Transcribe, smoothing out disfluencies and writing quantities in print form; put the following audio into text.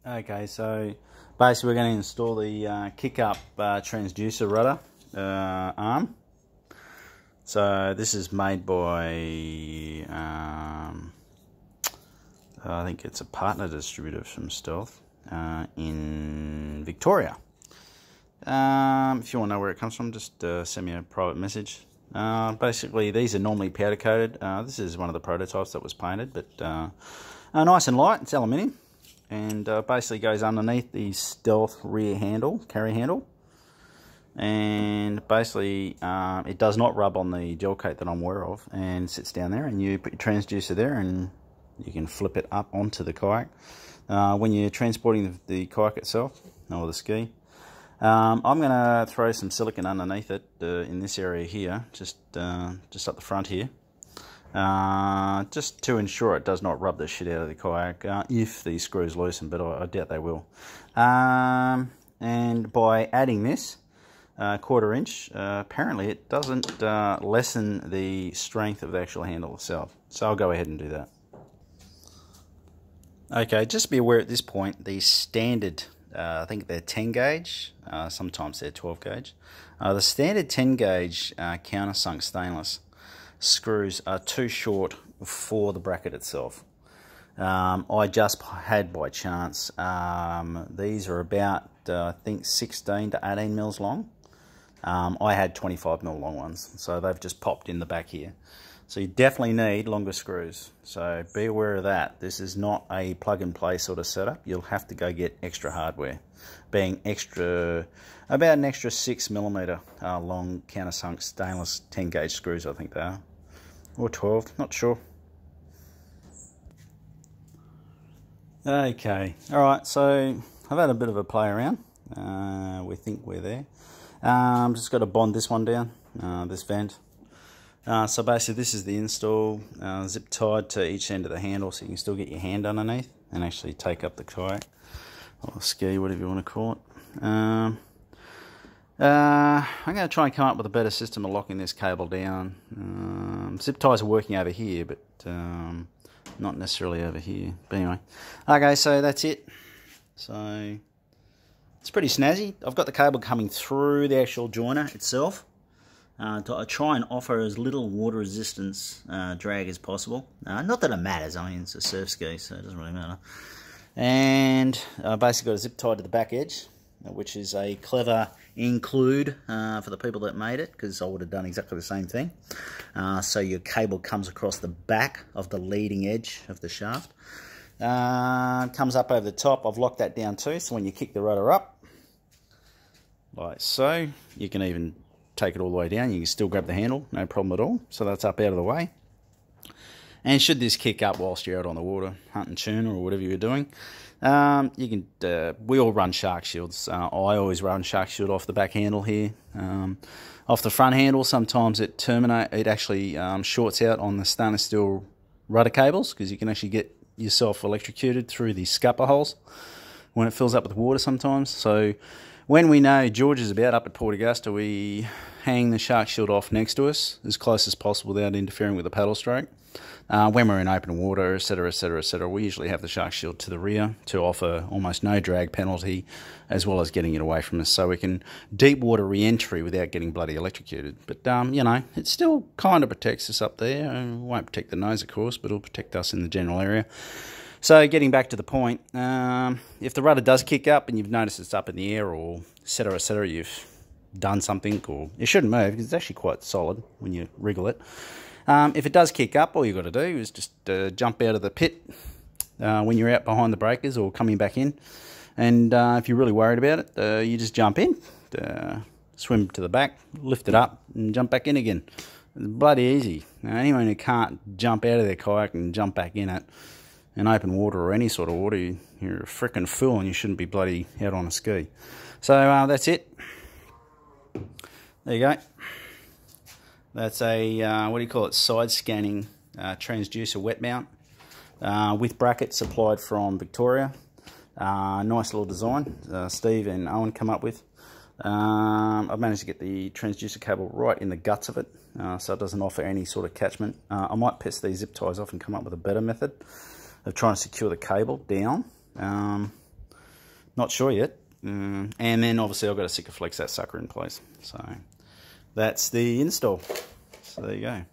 Okay, so basically we're going to install the kick-up transducer rudder arm. So this is made by, I think it's a partner distributor from Stealth in Victoria. If you want to know where it comes from, just send me a private message. Basically, these are normally powder coated. This is one of the prototypes that was painted, but nice and light. It's aluminium, and basically goes underneath the Stealth rear handle, carry handle. And basically, it does not rub on the gel coat that I'm aware of, and sits down there. And you put your transducer there, and you can flip it up onto the kayak when you're transporting the kayak itself or the ski. I'm going to throw some silicone underneath it in this area here, just up the front here, just to ensure it does not rub the shit out of the kayak if the screws loosen, but I doubt they will. And by adding this 1/4 inch, apparently it doesn't lessen the strength of the actual handle itself, so I'll go ahead and do that. Okay, just be aware at this point, the standard I think they're 10 gauge, sometimes they're 12 gauge. The standard 10 gauge countersunk stainless screws are too short for the bracket itself. I just had by chance, these are about I think 16 to 18 mils long. I had 25 mil long ones, so they've just popped in the back here. So you definitely need longer screws, so be aware of that. This is not a plug and play sort of setup. You'll have to go get extra hardware, being about an extra 6mm long countersunk stainless 10 gauge screws, I think they are, or 12, not sure. Okay, alright, so I've had a bit of a play around. We think we're there. Just got to bond this one down, this vent. So basically this is the install, zip tied to each end of the handle, so you can still get your hand underneath and actually take up the kayak or ski, whatever you want to call it. I'm going to try and come up with a better system of locking this cable down. Zip ties are working over here, but not necessarily over here. But anyway, okay, so that's it. So it's pretty snazzy. I've got the cable coming through the actual joiner itself. To try and offer as little water resistance drag as possible. Not that it matters, I mean it's a surf ski, so it doesn't really matter. And I basically got a zip tie to the back edge, which is a clever include for the people that made it, because I would have done exactly the same thing. So your cable comes across the back of the leading edge of the shaft. Comes up over the top. I've locked that down too, so when you kick the rudder up, like so, you can even take it all the way down. You can still grab the handle, no problem at all. So that's up out of the way. And should this kick up whilst you're out on the water, hunting tuna or whatever you're doing, you can. We all run shark shields. I always run shark shield off the back handle here, off the front handle. Sometimes it actually shorts out on the stainless steel rudder cables, because you can actually get yourself electrocuted through the scupper holes when it fills up with water sometimes. So when we know George is about up at Port Augusta, we hang the shark shield off next to us as close as possible without interfering with the paddle stroke. When we're in open water, etc., etc., etc., we usually have the shark shield to the rear to offer almost no drag penalty, as well as getting it away from us, so we can deep water re-entry without getting bloody electrocuted. But you know, it still kind of protects us up there. It won't protect the nose, of course, but it'll protect us in the general area. So getting back to the point, if the rudder does kick up and you've noticed it's up in the air, or etc., you've done something, or it shouldn't move because it's actually quite solid when you wriggle it. If it does kick up, all you've got to do is just jump out of the pit when you're out behind the breakers or coming back in. And if you're really worried about it, you just jump in, swim to the back, lift it up and jump back in again. It's bloody easy. Now, anyone who can't jump out of their kayak and jump back in it in open water or any sort of water, you're a frickin' fool, and you shouldn't be bloody out on a ski. So that's it. There you go. That's a, what do you call it, side scanning transducer wet mount with brackets supplied from Victoria. Nice little design Steve and Owen come up with. I've managed to get the transducer cable right in the guts of it, so it doesn't offer any sort of catchment. I might piss these zip ties off and come up with a better method of trying to secure the cable down. Not sure yet. And then obviously I've got to Sikaflex that sucker in place. So that's the install. So there you go.